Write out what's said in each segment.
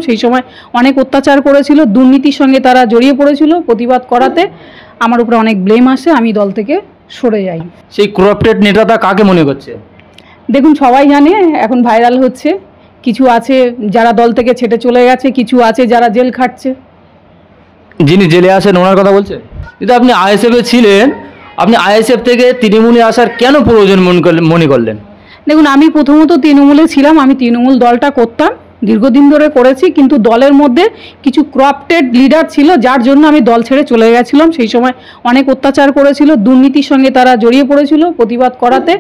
সেই সময় অনেক অত্যাচার করেছিল, দুর্নীতির সঙ্গে তারা জড়িয়ে পড়েছিল। প্রতিবাদ করাতে আমার উপরে অনেক ব্লেম আসে, আমি দল থেকে সরে যাই। সেই করাপ্টেড নেতাটা কাকে মনে করছে? দেখুন, সবাই জানে, এখন ভাইরাল হচ্ছে। কিছু আছে যারা দল থেকে ছেটে চলে গেছে, কিছু আছে যারা জেল খাটছে। যিনি জেলে আছেন ওনার কথা বলছে? কিন্তু আপনি আইএসএফে ছিলেন, আপনি আইএসএফ থেকে তৃণমূলে আসার কেন প্রয়োজন মনে করলেন? দেখুন, আমি প্রথমত তৃণমূলে ছিলাম, আমি তৃণমূল দলটা করতাম, দীর্ঘদিন ধরে করেছি, কিন্তু দলের মধ্যে কিছু করাপ্টেড লিডার ছিল, যার জন্য আমি দল ছেড়ে চলে গেছিলাম। সেই সময় অনেক অত্যাচার করেছিল, দুর্নীতির সঙ্গে তারা জড়িয়ে পড়েছিল। প্রতিবাদ করাতে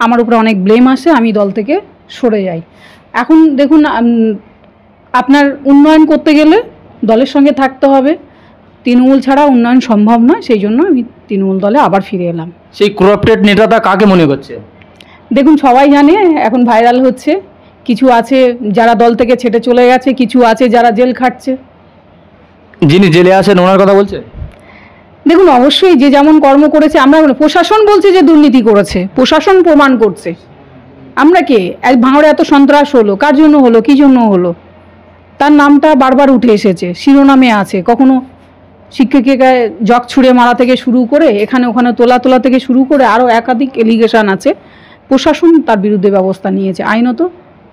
আমার উপরে অনেক ব্লেম আসে, আমি দল থেকে সরে যাই। এখন দেখুন, আপনার উন্নয়ন করতে গেলে দলের সঙ্গে থাকতে হবে, তৃণমূল ছাড়া উন্নয়ন সম্ভব নয়। সেই জন্য আমি তৃণমূল দলে আবার ফিরে এলাম। সেই করাপ্টেড নেতাটা কাকে মনে করছে? দেখুন, সবাই জানে, এখন ভাইরাল হচ্ছে। কিছু আছে যারা দল থেকে ছেটে চলে গেছে, কিছু আছে যারা জেল খাটছে। যিনি জেলে আছেন ওনার কথা বলছে? দেখুন, অবশ্যই যে যেমন কর্ম করেছে, আমরা প্রশাসন বলছে যে দুর্নীতি করেছে, প্রশাসন প্রমাণ করছে। আমরা কে? ভাঙড়ে এত সন্ত্রাস হলো, কার জন্য হলো, কী জন্য হলো? তার নামটা বারবার উঠে এসেছে, শিরোনামে আছে। কখনো শিক্ষককে জগ ছুঁড়ে মারা থেকে শুরু করে এখানে ওখানে তোলা থেকে শুরু করে আরও একাধিক এলিগেশন আছে। প্রশাসন তার বিরুদ্ধে ব্যবস্থা নিয়েছে, আইনত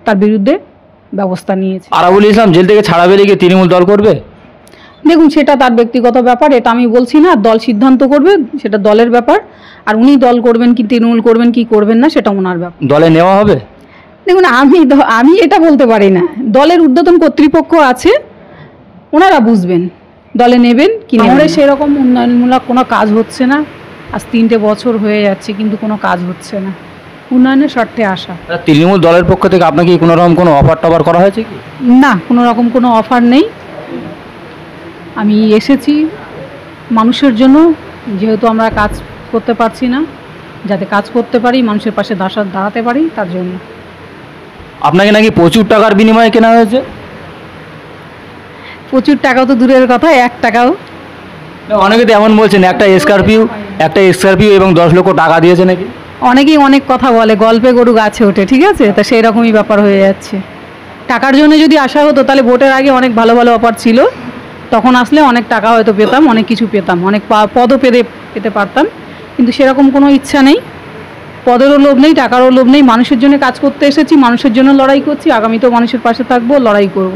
তার বিরুদ্ধে ব্যবস্থা নিয়েছে। আরাবুল ইসলাম জেল থেকে ছাড়া পেলে কি তৃণমূল দল করবে? দেখুন, সেটা তার ব্যক্তিগত ব্যাপার, এটা আমি বলছি না। দল সিদ্ধান্ত করবে, সেটা দলের ব্যাপার। আর উনি দল করবেন কি তৃণমূল করবেন কি করবেন না, সেটা ওনার ব্যাপার। দলে নেওয়া হবে? দেখুন, আমি এটা বলতে পারি না। দলের ঊর্ধ্বতন কর্তৃপক্ষ আছে, ওনারা বুঝবেন দলে নেবেন কি নেবেন। সেরকম উন্নয়নমূলক কোনো কাজ হচ্ছে না। আজ 3টে বছর হয়ে যাচ্ছে, কিন্তু কোনো কাজ হচ্ছে না। উন্নয়নের স্বার্থে আসা। তৃণমূল দলের পক্ষ থেকে আপনাকে কোনো রকম কোনো অফার টফার করা হয়েছে কি? না, কোনো রকম কোনো অফার নেই। আমি এসেছি মানুষের জন্য, যেহেতু আমরা কাজ করতে পারছি না, যাতে কাজ করতে পারি, মানুষের পাশে দাঁড়াতে পারি, তার জন্য। আপনাকে নাকি প্রচুর টাকার বিনিময়ে কেনা হয়েছে? প্রচুর টাকাও তো দূরের কথা, 1 টাকাও। অনেকে তো এমন বলছেন একটা স্করপিও এবং 10 লক্ষ টাকা দিয়েছে নাকি। অনেকেই অনেক কথা বলে, গল্পে গরু গাছে ওঠে, ঠিক আছে? তা সেই রকমই ব্যাপার হয়ে যাচ্ছে। টাকার জন্য যদি আসা হতো তাহলে ভোটের আগে অনেক ভালো ভালো অফার ছিল, তখন আসলে অনেক টাকা হয়তো পেতাম, অনেক কিছু পেতাম, অনেক পদও পেতে পারতাম। কিন্তু সেরকম কোনো ইচ্ছা নেই, পদেরও লোভ নেই, টাকারও লোভ নেই। মানুষের জন্য কাজ করতে এসেছি, মানুষের জন্য লড়াই করছি, আগামীতেও মানুষের পাশে থাকবো, লড়াই করব।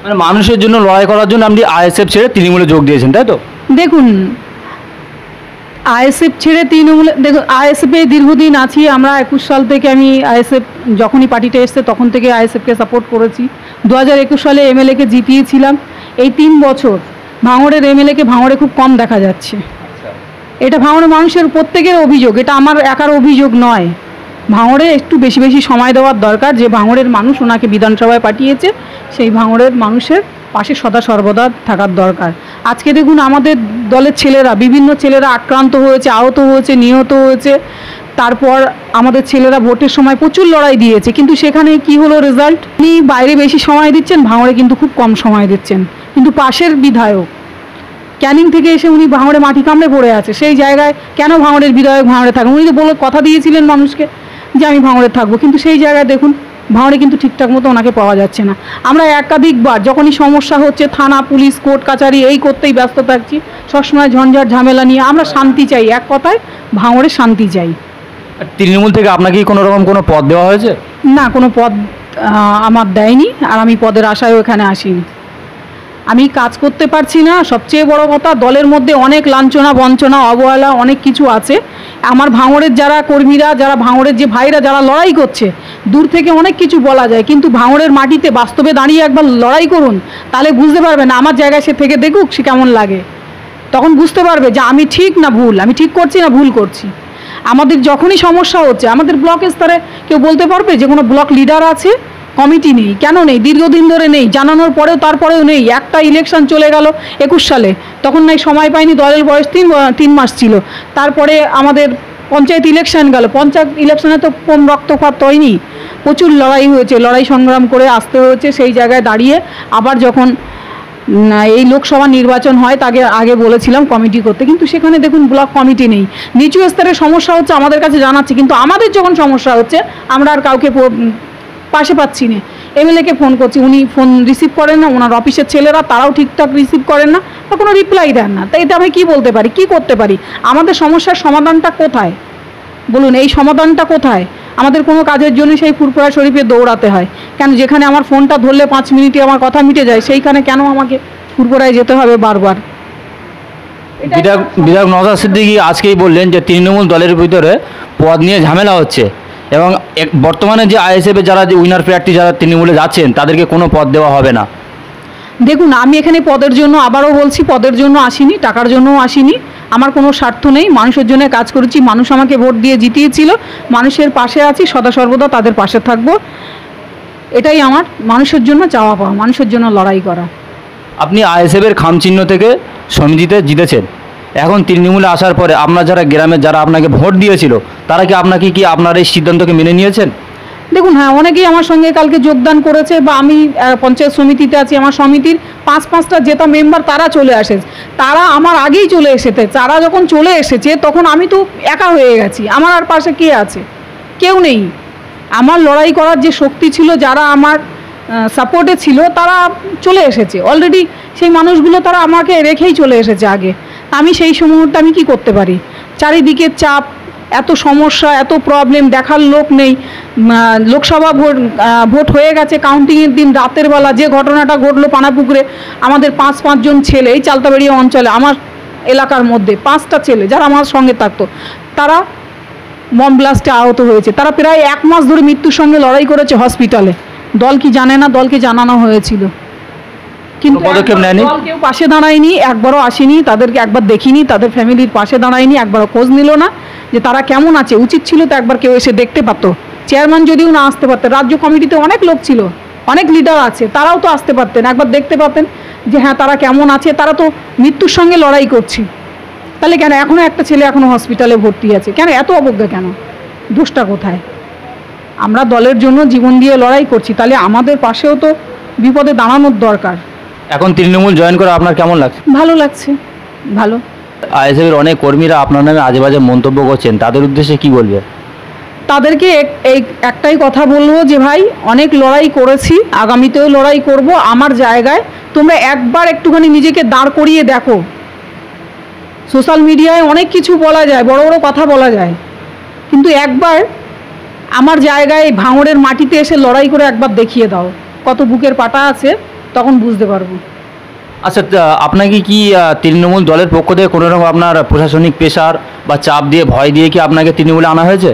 মানে মানুষের জন্য লড়াই করার জন্য আপনি আইএসএফ ছেড়ে তৃণমূলে যোগ দিয়েছেন, তাই তো? দেখুন, আইএসএফ ছেড়ে তৃণমূলে, দেখুন আইএসএফে দীর্ঘদিন আছি আমরা। 21 সাল থেকে আমি আইএসএফ, যখনই পার্টিটা এসছে তখন থেকে আইএসএফকে সাপোর্ট করেছি। 2021 সালে এমএলএকে জিতিয়েছিলাম। এই 3 বছর ভাঙড়ের এমএলএকে ভাঙড়ে খুব কম দেখা যাচ্ছে। এটা ভাঙড়ের মানুষের প্রত্যেকের অভিযোগ, এটা আমার একার অভিযোগ নয়। ভাঙড়ে একটু বেশি বেশি সময় দেওয়ার দরকার। যে ভাঙড়ের মানুষ ওনাকে বিধানসভায় পাঠিয়েছে, সেই ভাঙড়ের মানুষের পাশে সদা সর্বদা থাকার দরকার। আজকে দেখুন, আমাদের দলের ছেলেরা, বিভিন্ন ছেলেরা আক্রান্ত হয়েছে, আহত হয়েছে, নিহত হয়েছে। তারপর আমাদের ছেলেরা ভোটের সময় প্রচুর লড়াই দিয়েছে, কিন্তু সেখানে কি হলো রেজাল্ট? উনি বাইরে বেশি সময় দিচ্ছেন, ভাঙড়ে কিন্তু খুব কম সময় দিচ্ছেন। কিন্তু পাশের বিধায়ক ক্যানিং থেকে এসে উনি ভাঙড়ে মাটি কামড়ে পড়ে আছে, সেই জায়গায় কেন ভাঙড়ের বিধায়ক ভাঙড়ে থাকেন? উনি তো বলে কথা দিয়েছিলেন মানুষকে যে আমি ভাঙড়ে থাকবো, কিন্তু সেই জায়গায় দেখুন ভাঙড়ে কিন্তু ঠিকঠাক মতো ওনাকে পাওয়া যাচ্ছে না। আমরা একাধিকবার যখনই সমস্যা হচ্ছে, থানা, পুলিশ, কোর্ট কাচারি এই করতেই ব্যস্ত থাকছি, সবসময় ঝঞ্ঝাট ঝামেলা নিয়ে। আমরা শান্তি চাই, এক কথায় ভাঙড়ে শান্তি চাই। তৃণমূল থেকে আপনাকে কোনো রকম কোনো পদ দেওয়া হয়েছে? না, কোনো পদ আমার দেয়নি, আর আমি পদের আশায়ও এখানে আসিনি। আমি কাজ করতে পারছি না, সবচেয়ে বড় কথা। দলের মধ্যে অনেক লাঞ্ছনা, বঞ্চনা, অবহেলা, অনেক কিছু আছে। আমার ভাঙড়ের যারা কর্মীরা, যারা ভাঙড়ের যে ভাইরা যারা লড়াই করছে, দূর থেকে অনেক কিছু বলা যায়, কিন্তু ভাঙড়ের মাটিতে বাস্তবে দাঁড়িয়ে একবার লড়াই করুন, তাহলে বুঝতে পারবেন। আমার জায়গায় সে থেকে দেখুক সে কেমন লাগে, তখন বুঝতে পারবে যে আমি ঠিক না ভুল, আমি ঠিক করছি না ভুল করছি। আমাদের যখনই সমস্যা হচ্ছে, আমাদের ব্লক স্তরে কেউ বলতে পারবে যে কোনো ব্লক লিডার আছে? কমিটি নেই। কেন নেই? দীর্ঘদিন ধরে নেই, জানানোর পরেও তারপরেও নেই। একটা ইলেকশন চলে গেল 21 সালে, তখন নাই সময় পাইনি, দলের বয়স 3 মাস ছিল। তারপরে আমাদের পঞ্চায়েত ইলেকশন গেল, পঞ্চায়েত ইলেকশনে তো কম রক্তপাত হয়নি, প্রচুর লড়াই হয়েছে, লড়াই সংগ্রাম করে আসতে হয়েছে। সেই জায়গায় দাঁড়িয়ে আবার যখন এই লোকসভা নির্বাচন হয়, তাকে আগে বলেছিলাম কমিটি করতে, কিন্তু সেখানে দেখুন ব্লক কমিটি নেই। নিচু স্তরের সমস্যা হচ্ছে আমাদের কাছে জানাচ্ছে, কিন্তু আমাদের যখন সমস্যা হচ্ছে আমরা আর কাউকে পাশে পাচ্ছি না। এমএলএকে ফোন করছি, উনি ফোন রিসিভ করেন না, ওনার অফিসের ছেলেরা তারাও ঠিকঠাক রিসিভ করেন না বা কোনো রিপ্লাই দেন না। তাই এটা আমি কী বলতে পারি, কী করতে পারি? আমাদের সমস্যার সমাধানটা কোথায় বলুন? এই সমাধানটা কোথায়? আমাদের কোনো কাজের জন্য সেই ফুরফুরা শরীফে দৌড়াতে হয় কেন? যেখানে আমার ফোনটা ধরলে 5 মিনিটে আমার কথা মিটে যায়, সেইখানে কেন আমাকে ফুরফুরায় যেতে হবে বারবার? বিধায়ক নওশাদ সিদ্দিকী আজকেই বললেন যে তৃণমূল দলের ভিতরে পদ নিয়ে ঝামেলা হচ্ছে এবং বর্তমানে যে আইএসএফের যারা যে উইনার প্রার্থী যারা তৃণমূলে যাচ্ছেন তাদেরকে কোনো পদ দেওয়া হবে না। দেখুন, আমি এখানে পদের জন্য, আবারও বলছি, পদের জন্য আসিনি, টাকার জন্যও আসিনি। আমার কোনো স্বার্থ নেই, মানুষের জন্য কাজ করেছি, মানুষ আমাকে ভোট দিয়ে জিতিয়েছিল, মানুষের পাশে আছি, সদা সর্বদা তাদের পাশে থাকবো। এটাই আমার মানুষের জন্য চাওয়া পাওয়া, মানুষের জন্য লড়াই করা। আপনি আইএসএফের খামচিহ্ন থেকে সমিতিতে জিতেছেন, এখন তৃণমূলে আসার পরে আপনার যারা গ্রামের যারা আপনাকে ভোট দিয়েছিল তারা কি আপনার এই সিদ্ধান্তকে মেনে নিয়েছেন? দেখুন, হ্যাঁ, অনেকেই আমার সঙ্গে কালকে যোগদান করেছে, বা আমি পঞ্চায়েত সমিতিতে আছি, আমার সমিতির 5-5টা জেতা মেম্বার তারা চলে আসে, তারা আমার আগেই চলে এসেছে। তারা যখন চলে এসেছে তখন আমি তো একা হয়ে গেছি, আমার আর পাশে কে আছে? কেউ নেই। আমার লড়াই করার যে শক্তি ছিল, যারা আমার সাপোর্টে ছিল, তারা চলে এসেছে অলরেডি। সেই মানুষগুলো তারা আমাকে রেখেই চলে এসেছে আগে। আমি সেই মুহূর্তে আমি কি করতে পারি? চারিদিকে চাপ, এত সমস্যা, এত প্রবলেম, দেখার লোক নেই। লোকসভা ভোট হয়ে গেছে, কাউন্টিংয়ের দিন রাতের বেলা যে ঘটনাটা ঘটলো পানাপুকুরে, আমাদের 5 জন ছেলে এই চালতাবাড়িয়া অঞ্চলে, আমার এলাকার মধ্যে 5টা ছেলে যারা আমার সঙ্গে থাকতো, তারা বম ব্লাস্টে আহত হয়েছে। তারা প্রায় 1 মাস ধরে মৃত্যুর সঙ্গে লড়াই করেছে হসপিটালে। দল কি জানে না? দলকে জানানো হয়েছিল, কিন্তু পদক্ষেপ নেয়নি। দল কেউ পাশে দাঁড়ায়নি, একবারও আসেনি, তাদেরকে একবার দেখিনি, তাদের ফ্যামিলির পাশে দাঁড়ায়নি, একবারও খোঁজ নিল না যে তারা কেমন আছে। উচিত ছিল তো একবার কেউ এসে দেখতে পারতো। চেয়ারম্যান যদিও না আসতে পারতেন, রাজ্য কমিটিতে অনেক লোক ছিল, অনেক লিডার আছে, তারাও তো আসতে পারতেন, একবার দেখতে পারতেন যে হ্যাঁ তারা কেমন আছে। তারা তো মৃত্যুর সঙ্গে লড়াই করছে, তাহলে কেন এখনও একটা ছেলে এখনও হসপিটালে ভর্তি আছে? কেন এত অবজ্ঞা? কেন? দোষটা কোথায়? আমরা দলের জন্য জীবন দিয়ে লড়াই করছি, তাহলে আমাদের পাশেও তো বিপদে দাঁড়ানোর দরকার। এখন তৃণমূল জয়েন করে আপনার কেমন লাগছে? ভালো লাগছে, ভালো। আইএসএফের অনেক কর্মীরা আপনার নামে আজে বাজে মন্তব্য করছেন, তাদের উদ্দেশ্যে কি বলবে? তাদেরকে এই একটাই কথা বলবো যে ভাই, অনেক লড়াই করেছি, আগামীতেও লড়াই করব। আমার জায়গায় তোমরা একবার একটুখানি নিজেকে দাঁড় করিয়ে দেখো। সোশ্যাল মিডিয়ায় অনেক কিছু বলা যায়, বড় বড় কথা বলা যায়, কিন্তু একবার আমার জায়গায় ভাঙড়ের মাটিতে এসে লড়াই করে একবার দেখিয়ে দাও কত বুকের পাটা আছে, তখন বুঝতে পারবো। আচ্ছা, আপনাকে কি তৃণমূল দলের পক্ষ থেকে কোনো রকম আপনার প্রশাসনিক প্রেশার বা চাপ দিয়ে, ভয় দিয়ে কি আপনাকে তৃণমূলে আনা হয়েছে?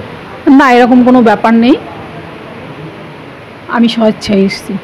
না, এরকম কোনো ব্যাপার নেই, আমি স্বেচ্ছায় এসেছি।